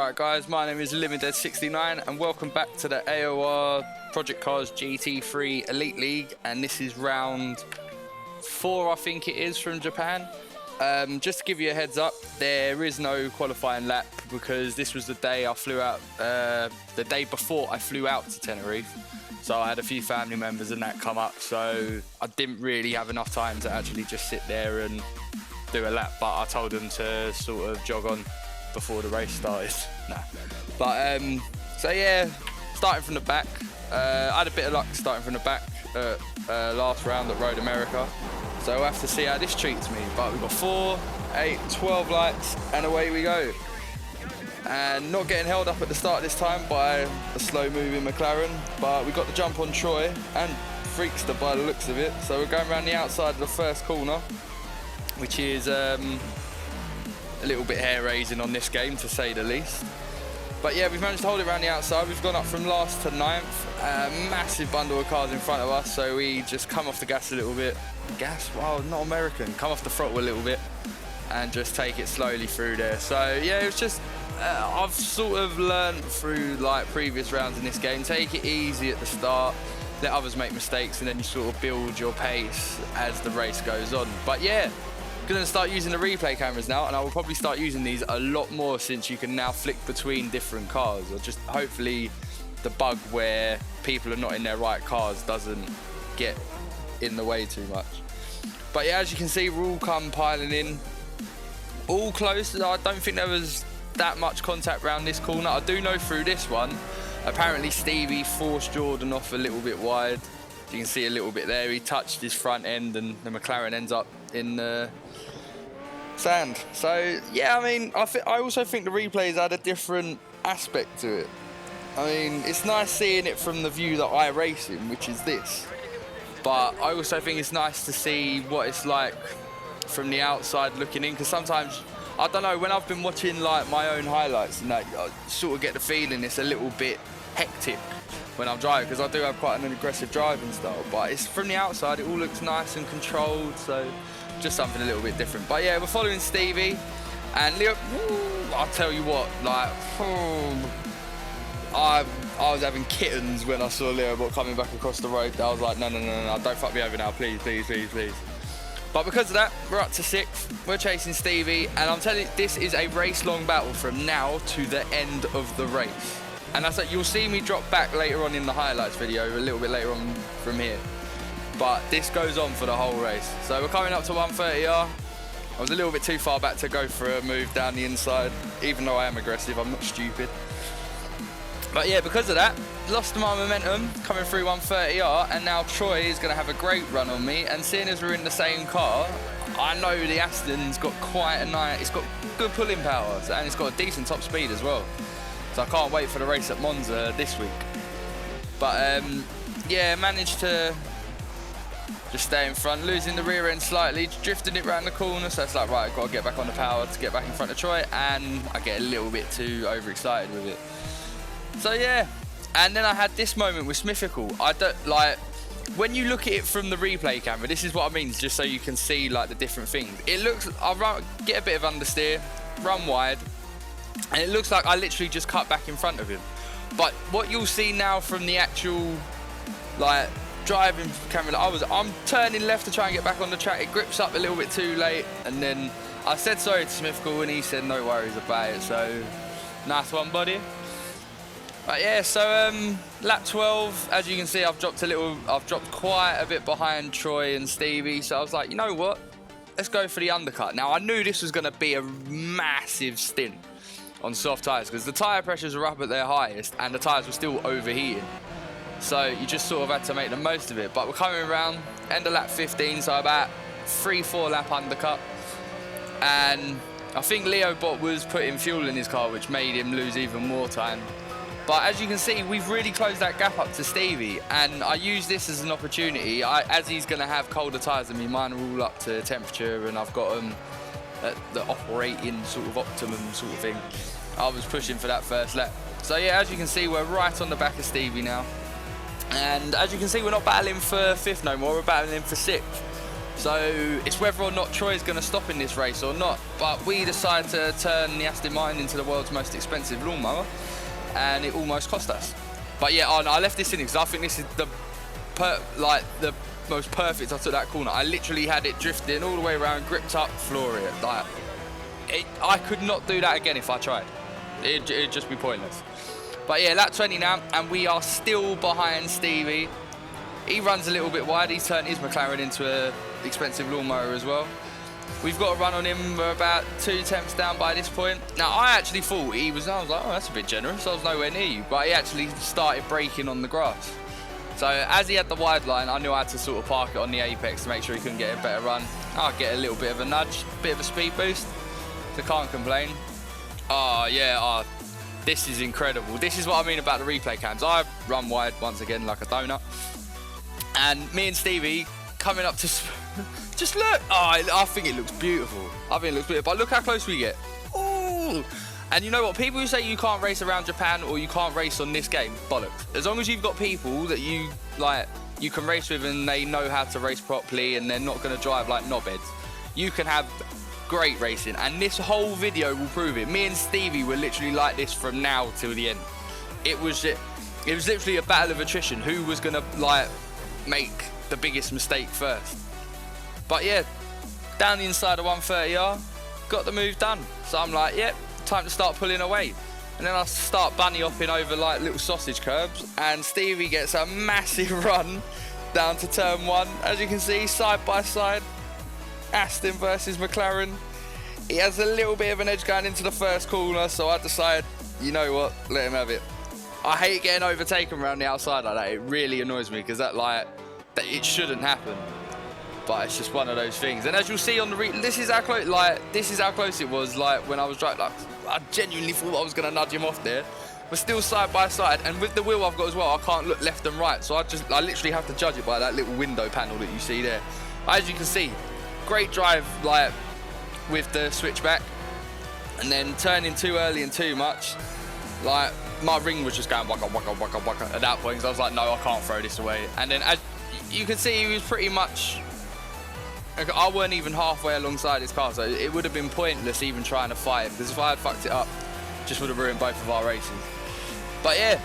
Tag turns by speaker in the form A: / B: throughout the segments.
A: Alright guys, my name is LivinDead69 and welcome back to the AOR Project Cars GT3 Elite League, and this is round 4 I think it is from Japan. Just to give you a heads up, there is no qualifying lap because this was the day I flew out, the day before I flew out to Tenerife. So I had a few family members and that come up, so I didn't really have enough time to actually just sit there and do a lap, but I told them to sort of jog on before the race started. Nah. But so yeah, starting from the back, I had a bit of luck starting from the back last round at Road America, so we'll have to see how this treats me. But we've got 4, 8, 12 lights and away we go. And not getting held up at the start this time by a slow moving McLaren, but we got the jump on Troy and Freakster by the looks of it. So we're going around the outside of the first corner, which is a little bit hair raising on this game to say the least. But yeah, we've managed to hold it around the outside. We've gone up from last to 9th, a massive bundle of cars in front of us, so we just come off the gas a little bit. Gas? Wow, not American. Come off the throttle a little bit and just take it slowly through there. So yeah, it was just I've sort of learned through like previous rounds in this game, take it easy at the start, let others make mistakes, and then you sort of build your pace as the race goes on. But yeah, going to start using the replay cameras now, and I will probably start using these a lot more since you can now flick between different cars, or just hopefully the bug where people are not in their right cars doesn't get in the way too much. But yeah, as you can see, we're all come piling in, all close. I don't think there was that much contact around this corner. I do know through this one, apparently Stevie forced Jordan off a little bit wide. You can see a little bit there. He touched his front end and the McLaren ends up in the sand. So yeah, I mean, I also think the replays add a different aspect to it. I mean, it's nice seeing it from the view that I race in, which is this. But I also think it's nice to see what it's like from the outside looking in, because sometimes, I don't know, when I've been watching like my own highlights and that, I sort of get the feeling it's a little bit hectic when I'm driving, because I do have quite an aggressive driving style, but it's from the outside it all looks nice and controlled, so just something a little bit different. But yeah, we're following Stevie and Leo. I'll tell you what, like I was having kittens when I saw Leo coming back across the road. I was like, no, don't fuck me over now, please. But because of that, we're up to 6th, we're chasing Stevie, and I'm telling you, this is a race-long battle from now to the end of the race. And that's like, you'll see me drop back later on in the highlights video, a little bit later on from here. But this goes on for the whole race. So we're coming up to 130R. I was a little bit too far back to go for a move down the inside, even though I am aggressive, I'm not stupid. But yeah, because of that, lost my momentum coming through 130R, and now Troy is going to have a great run on me. And seeing as we're in the same car, I know the Aston's got quite a nice, it's got good pulling power, and it's got a decent top speed as well. So I can't wait for the race at Monza this week. But yeah, managed to just stay in front, losing the rear end slightly, drifting it around the corner. So it's like, right, I've got to get back on the power to get back in front of Troy, and I get a little bit too overexcited with it. So yeah, and then I had this moment with SirensCeol. I don't like, when you look at it from the replay camera, this is what I mean, just so you can see like the different things. It looks, I get a bit of understeer, run wide, and it looks like I literally just cut back in front of him. But what you'll see now from the actual like driving camera, I'm turning left to try and get back on the track. It grips up a little bit too late, and then I said sorry to SirensCeol and he said no worries about it. So nice one, buddy. But yeah, so lap 12, as you can see, I've dropped quite a bit behind Troy and Stevie. So I was like, you know what? Let's go for the undercut. Now I knew this was going to be a massive stint on soft tyres, because the tyre pressures were up at their highest and the tyres were still overheating. So you just sort of had to make the most of it. But we're coming around, end of lap 15, so about 3-4 lap undercut. And I think Leo Bot was putting fuel in his car, which made him lose even more time. But as you can see, we've really closed that gap up to Stevie, and I use this as an opportunity. As he's going to have colder tyres than me, mine are all up to temperature, and I've got them at the operating sort of optimum sort of thing. I was pushing for that first lap. So yeah, as you can see, we're right on the back of Stevie now. And as you can see, we're not battling for 5th no more, we're battling for 6th. So it's whether or not Troy's going to stop in this race or not. But we decided to turn the Aston Martin into the world's most expensive lawnmower, and it almost cost us. But yeah, I left this in because I think this is the most perfect. I took that corner. I literally had it drifting all the way around, gripped up, floor it. Like, I could not do that again if I tried. It'd just be pointless. But yeah, lap 20 now, and we are still behind Stevie. He runs a little bit wide. He's turned his McLaren into an expensive lawnmower as well. We've got a run on him. We're about 2 tenths down by this point. Now, I actually thought I was like, oh, that's a bit generous. I was nowhere near you. But he actually started braking on the grass. So as he had the wide line, I knew I had to sort of park it on the apex to make sure he couldn't get a better run. I'll get a little bit of a nudge, bit of a speed boost. So can't complain. Oh, yeah. Oh, this is incredible. This is what I mean about the replay cams. I run wide once again like a donut. And me and Stevie coming up to... Just look. Oh, I think it looks beautiful. I think it looks beautiful. But look how close we get. Ooh. And you know what? People who say you can't race around Japan or you can't race on this game, bollocks. As long as you've got people that you can race with and they know how to race properly and they're not going to drive like knobheads, you can have great racing. And this whole video will prove it. Me and Stevie were literally like this from now till the end. It was literally a battle of attrition. Who was going to make the biggest mistake first? But yeah, down the inside of 130R, got the move done. So I'm like, yep, time to start pulling away. And then I start bunny hopping over like little sausage curbs, and Stevie gets a massive run down to turn 1. As you can see, side by side, Aston versus McLaren. He has a little bit of an edge going into the first corner, so I decided, you know what, let him have it. I hate getting overtaken around the outside like that. It really annoys me because that it shouldn't happen. But it's just one of those things. And as you'll see on the this is how close it was. Like when I was driving, I genuinely thought I was going to nudge him off there. We're still side by side, and with the wheel I've got as well, I can't look left and right. So I literally have to judge it by that little window panel that you see there. As you can see, great drive with the switchback, and then turning too early and too much. My ring was just going waka waka waka waka at that point. So I was like, no, I can't throw this away. And then as you can see, he was pretty much. I weren't even halfway alongside his car, so it would have been pointless even trying to fight him, because if I had fucked it up, just would have ruined both of our races. But yeah,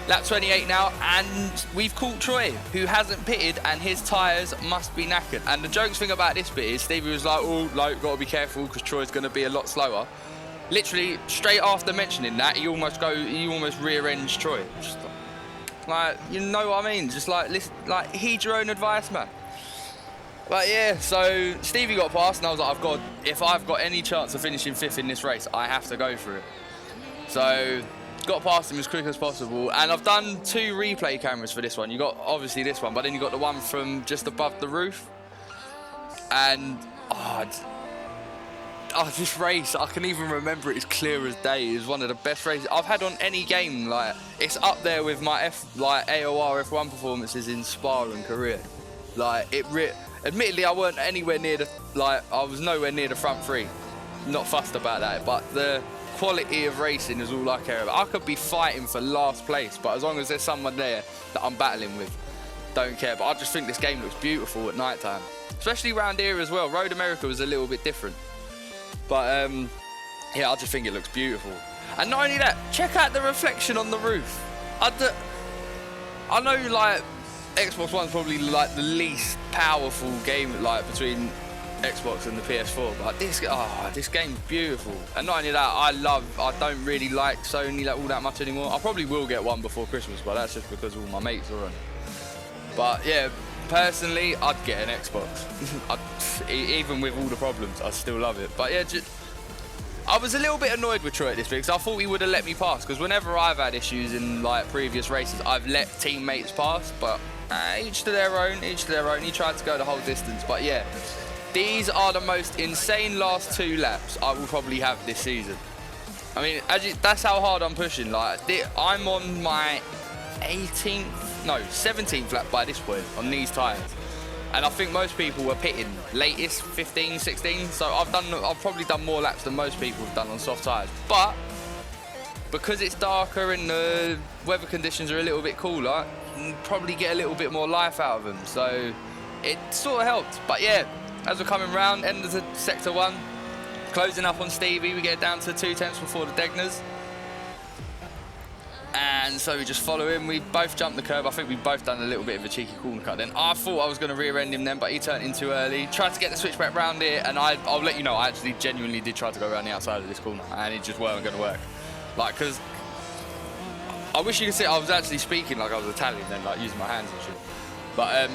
A: lap 28 now, and we've caught Troy, who hasn't pitted, and his tyres must be knackered. And the jokes thing about this bit is Stevie was like, oh, got to be careful because Troy's going to be a lot slower. Literally, straight after mentioning that, he almost rear-ends Troy. Just you know what I mean? Just listen, heed your own advice, man. But yeah, so Stevie got past, and I was like, if I've got any chance of finishing 5th in this race, I have to go for it. So got past him as quick as possible, and I've done 2 replay cameras for this one. You got obviously this one, but then you got the one from just above the roof. And this race, I can even remember it as clear as day. It was one of the best races I've had on any game. It's up there with my AOR F1 performances in Spa and Korea. Admittedly, I weren't anywhere near I was nowhere near the front 3. Not fussed about that, but the quality of racing is all I care about. I could be fighting for last place, but as long as there's someone there that I'm battling with, don't care. But I just think this game looks beautiful at night time, especially around here as well. Road America was a little bit different, but yeah, I just think it looks beautiful. And not only that, check out the reflection on the roof. I know Xbox One's probably the least powerful game between Xbox and the PS4, but this game's beautiful. And not only that, I don't really like Sony all that much anymore. I probably will get one before Christmas, but that's just because all my mates are on it. But yeah, personally, I'd get an Xbox. Even with all the problems, I still love it. But yeah, I was a little bit annoyed with Troy at this because I thought he would have let me pass, because whenever I've had issues in previous races, I've let teammates pass, but each to their own, He tried to go the whole distance. But yeah, these are the most insane last 2 laps I will probably have this season. I mean, that's how hard I'm pushing. I'm on my 17th lap by this point on these tyres. And I think most people were pitting latest 15, 16. So I've probably done more laps than most people have done on soft tyres. But because it's darker and the weather conditions are a little bit cooler, you can probably get a little bit more life out of them. So it sort of helped. But yeah, as we're coming round, end of the sector 1, closing up on Stevie, we get down to 2/10 before the Degners. And so we just follow him. We both jumped the curb. I think we both done a little bit of a cheeky corner cut then. I thought I was going to rear end him then, but he turned in too early. Tried to get the switchback round here, and I'll let you know, I actually genuinely did try to go around the outside of this corner, and it just weren't going to work. Like, because I wish you could see I was actually speaking like I was Italian then, like using my hands and shit. But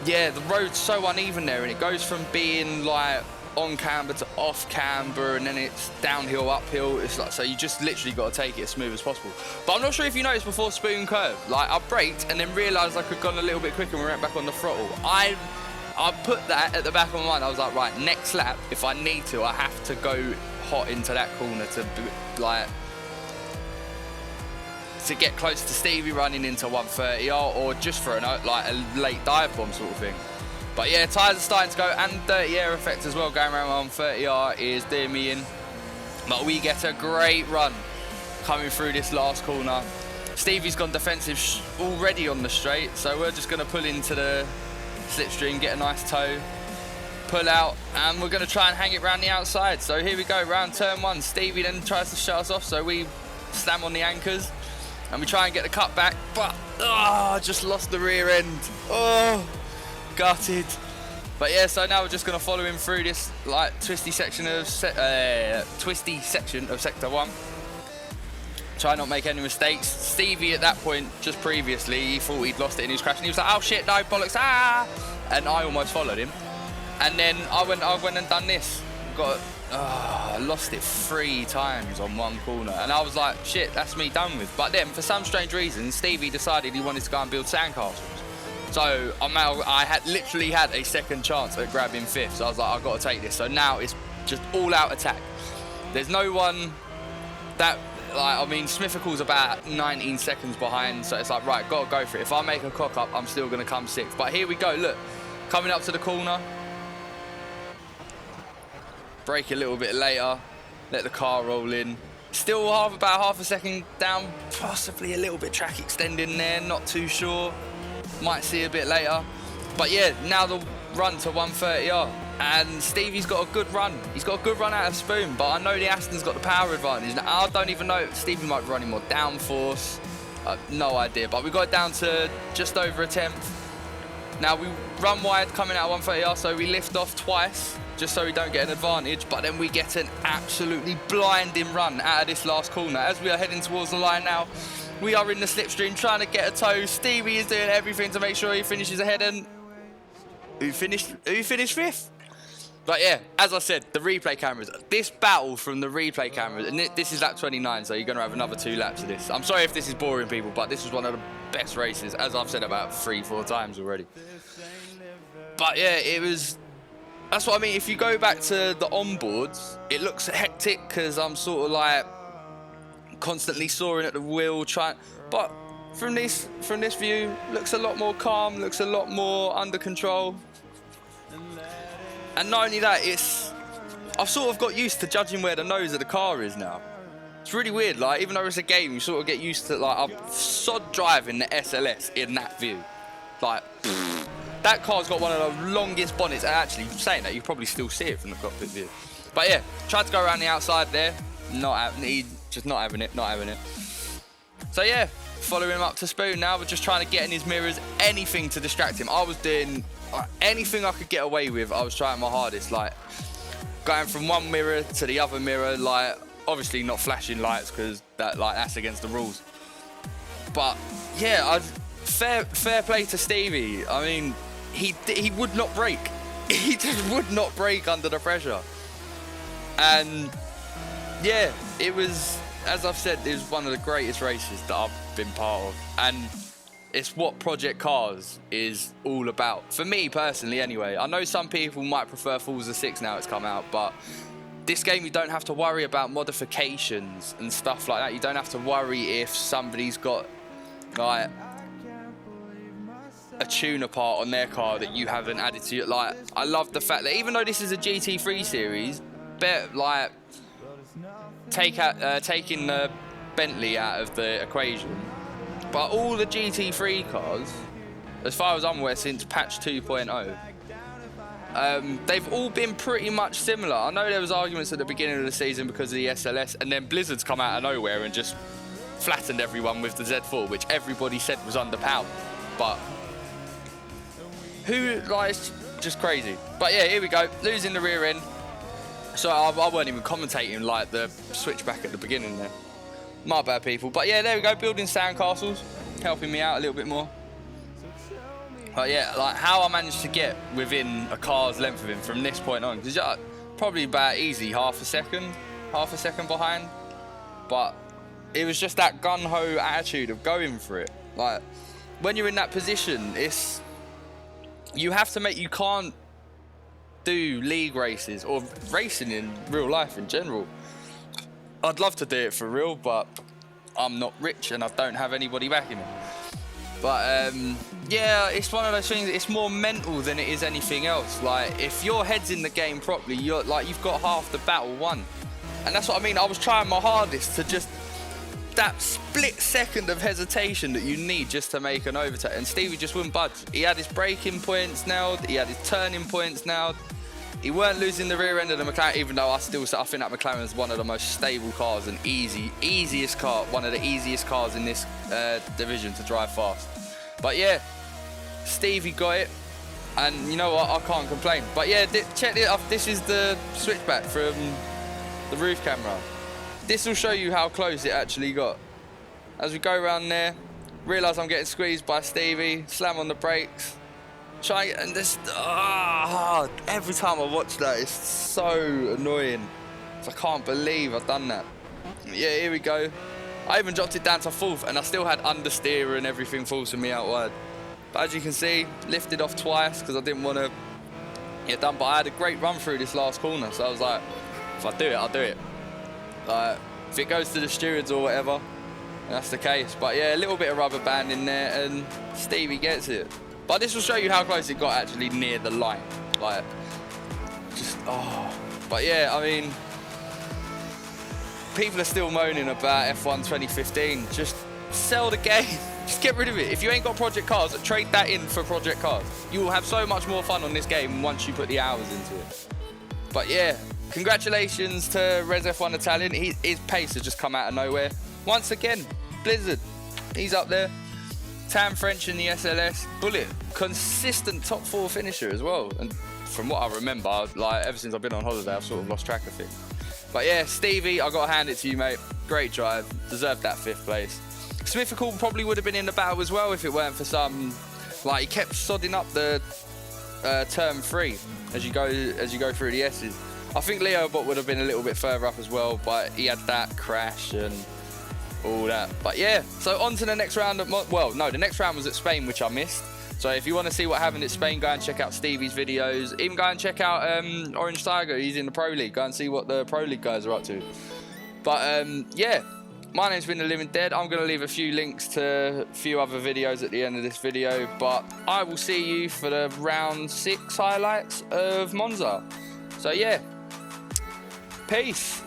A: yeah, the road's so uneven there, and it goes from being like on camber to off camber, and then it's downhill, uphill. It's like, so you just literally got to take it as smooth as possible. But I'm not sure if you noticed before spoon curve, like I braked and then realised I could have gone a little bit quicker and we went back on the throttle. I put that at the back of my mind. I was like, right, next lap, if I need to, I have to go hot into that corner to get close to Stevie running into 130R, or just for like a late dive bomb sort of thing. But yeah, tyres are starting to go, and dirty air effect as well going around 130R is doing me in. But we get a great run coming through this last corner. Stevie's gone defensive already on the straight, so we're just going to pull into the slipstream, get a nice toe, pull out, and we're going to try and hang it round the outside. So here we go, round turn 1. Stevie then tries to shut us off, so we slam on the anchors and we try and get the cut back, but just lost the rear end. Gutted. But yeah, so now we're just going to follow him through this like twisty section of sector 1. Try not to make any mistakes. Stevie at that point, just previously, he thought he'd lost it and he was crashing. He was like, oh shit, no, bollocks, and I almost followed him. And then I went and done this. Lost it 3 times on one corner, and I was like, shit, that's me done with. But then for some strange reason, Stevie decided he wanted to go and build sandcastles. So I had literally had a second chance at grabbing 5th. So I was like, I've got to take this. So now it's just all out attack. There's no one that, like, I mean, Smithical's about 19 seconds behind. So it's like, right, got to go for it. If I make a cock up, I'm still going to come 6th. But here we go, look, coming up to the corner. Brake a little bit later, let the car roll in. Still about half a second down, possibly a little bit track extending there, not too sure. Might see a bit later. But yeah, now the run to 130R. And Stevie's got a good run. He's got a good run out of Spoon, but I know the Aston's got the power advantage. Now, I don't even know if Stevie might be running more downforce. No idea, but we got it down to just over a 10th. Now we run wide coming out of 130R, so we lift off twice, just so we don't get an advantage, but then we get an absolutely blinding run out of this last corner. As we are heading towards the line now, we are in the slipstream trying to get a toe. Stevie is doing everything to make sure he finishes ahead, and who finished 5th? But yeah, as I said, the replay cameras, this battle from the replay cameras, and this is lap 29, so you're going to have another 2 laps of this. I'm sorry if this is boring, people, but this was one of the best races, as I've said about 3-4 times already. But yeah, that's what I mean. If you go back to the onboards, it looks hectic because I'm sort of like constantly soaring at the wheel, but from this view, looks a lot more calm, looks a lot more under control. And not only that, I've sort of got used to judging where the nose of the car is now. It's really weird, like, even though it's a game, you sort of get used to, like, I'm sod driving the SLS in that view. Like, that car's got one of the longest bonnets. And actually, saying that, you probably still see it from the cockpit view. But yeah, tried to go around the outside there. Just not having it. So yeah, following him up to Spoon now. We're just trying to get in his mirrors, anything to distract him. I was doing anything I could get away with. I was trying my hardest, like going from one mirror to the other mirror, like obviously not flashing lights because that's against the rules. But yeah, fair play to Stevie. I mean, he would not brake. He just would not brake under the pressure. And yeah, it was, as I've said, it was one of the greatest races that I've been part of. And it's what Project Cars is all about. For me personally anyway. I know some people might prefer Forza 6 now it's come out, but this game you don't have to worry about modifications and stuff like that. You don't have to worry if somebody's got like a tuner part on their car that you haven't added to it. Like, I love the fact that even though this is a GT3 series, like taking the Bentley out of the equation, but all the GT3 cars, as far as I'm aware, since patch 2.0, they've all been pretty much similar. I know there was arguments at the beginning of the season because of the SLS, and then Blizzard's come out of nowhere and just flattened everyone with the Z4, which everybody said was underpowered. But who, like, it's just crazy. But yeah, here we go, losing the rear end. So I weren't even commentating like the switchback at the beginning there. My bad, people. But yeah, there we go, building sandcastles, helping me out a little bit more. But yeah, like how I managed to get within a car's length of him from this point on, because probably about easy half a second behind. But it was just that gun-ho attitude of going for it. Like when you're in that position, you can't do league races or racing in real life in general. I'd love to do it for real, but I'm not rich and I don't have anybody backing me. But yeah, it's one of those things. It's more mental than it is anything else. Like if your head's in the game properly, you've got half the battle won. And that's what I mean. I was trying my hardest to just that split second of hesitation that you need just to make an overtake. And Stevie just wouldn't budge. He had his braking points nailed. He had his turning points nailed. He weren't losing the rear end of the McLaren, even though I think that McLaren is one of the most stable cars and one of the easiest cars in this division to drive fast. But yeah, Stevie got it, and you know what, I can't complain. But yeah, check it out. This is the switchback from the roof camera. This will show you how close it actually got. As we go around there, realise I'm getting squeezed by Stevie, slam on the brakes. And this, every time I watch that, it's so annoying. I can't believe I've done that. Yeah, here we go. I even dropped it down to fourth, and I still had understeer and everything forcing me out wide. But as you can see, lifted off twice because I didn't want to get done. But I had a great run through this last corner, so I was like, if I do it, I'll do it. Like, if it goes to the stewards or whatever, that's the case. But yeah, a little bit of rubber band in there, and Stevie gets it. But this will show you how close it got actually near the line. Like, just, But yeah, I mean, people are still moaning about F1 2015. Just sell the game. Just get rid of it. If you ain't got project cars, trade that in for project cars. You will have so much more fun on this game once you put the hours into it. But yeah, congratulations to Res F1 Italian. His pace has just come out of nowhere. Once again, Blizzard, he's up there. Tam French in the SLS, Bullet, consistent top 4 finisher as well. And from what I remember, like ever since I've been on holiday, I've sort of lost track of it. But yeah, Stevie, I got to hand it to you, mate. Great drive, deserved that 5th place. Smithical probably would have been in the battle as well if it weren't for some, like he kept sodding up the turn 3 as you go through the S's. I think Leo Bot would have been a little bit further up as well, but he had that crash and all that. But yeah, so on to the next round. The next round was at Spain, which I missed. So if you want to see what happened at Spain, go and check out Stevie's videos. Even go and check out Orange Tiger. He's in the Pro League. Go and see what the Pro League guys are up to. But yeah, my name's been The Living Dead. I'm going to leave a few links to a few other videos at the end of this video. But I will see you for the round 6 highlights of Monza. So yeah, peace.